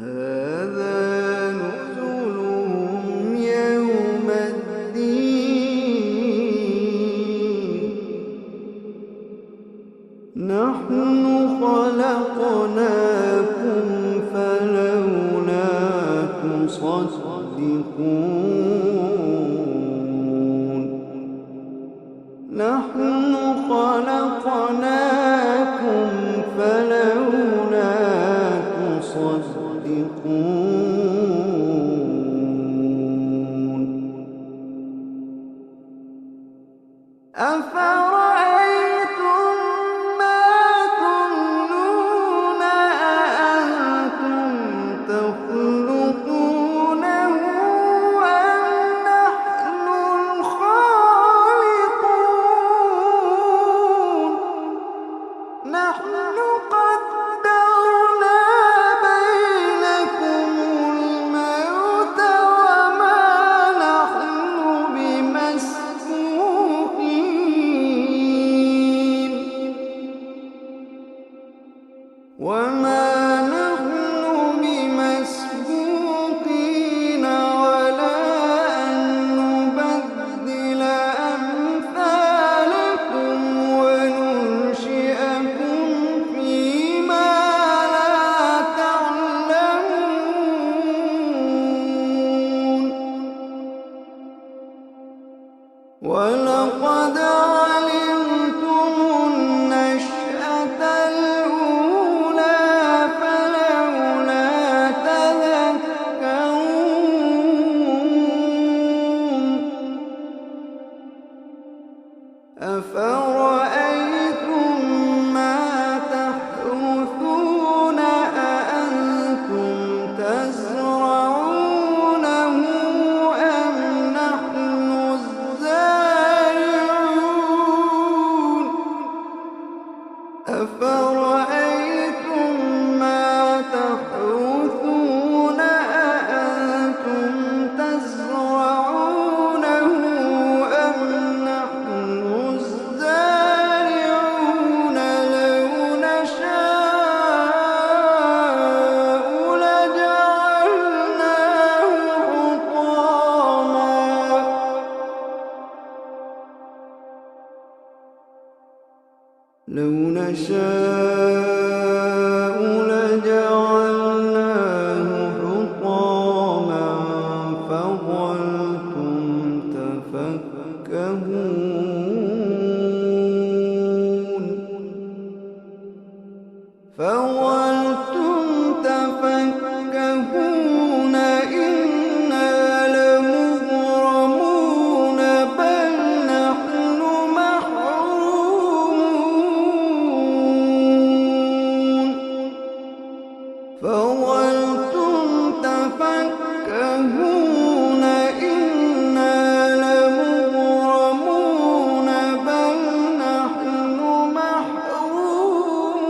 هذا نزلهم يوم الدين نحن خلقناكم فلولا تصدقون نحن خلقناكم فلولا تصدقون أفرأيتم ما تمنون أأنتم تخلقونه أم نحن الخالقون نحن قدرنا بينكم الموت وما نحن بمسبوقين على أن نبدل أمثالكم وننشئكم فيما لا تعلمون ولقد علمتم النشأة الأولى فلولا تذكرون أفرأيتم ما تحرثون أأنتم تزرعونه أم نحن الزارعون أفرأيتم ما تحرثون أأنتم تزرعونه أم نحن الزارعون لو نشاء لجعلناه حطاما لو نشاء لجعلناه حطاما فظلتم تفكهون إنا لمغرمون بل نحن محرومون فظلتم تفكهون إنا لمغرمون بل نحن محرومون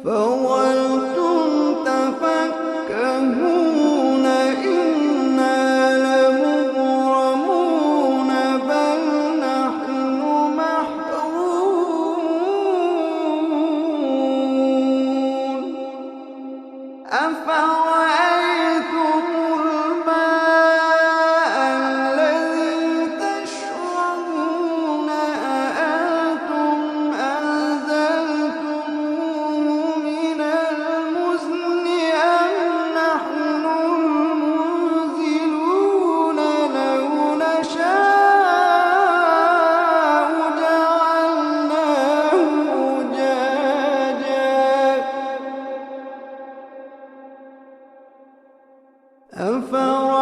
فظلتم تفكهون إنا لمغرمون بل نحن محرومون أفرأيتم الماء الذي تشربون أأنتم أنزلتموه من المزن أم نحن المنزلون لو نشاء جعلناه أجاجا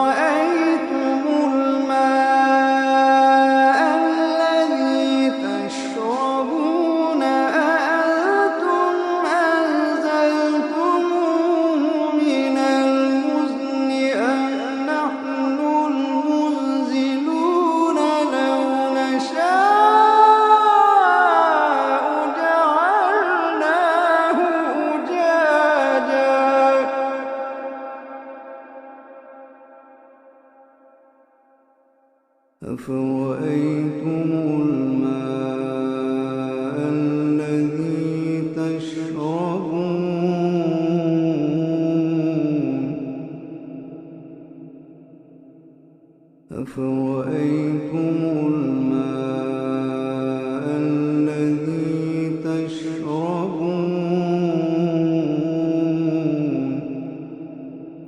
أفرأيتم الماء الذي تشربون أأنتم أنزلتموه من المزن أم نحن المنزلون لو نشاء جعلناه أجاجا أفرأيتم الماء الذي تشربون أفرأيتم الماء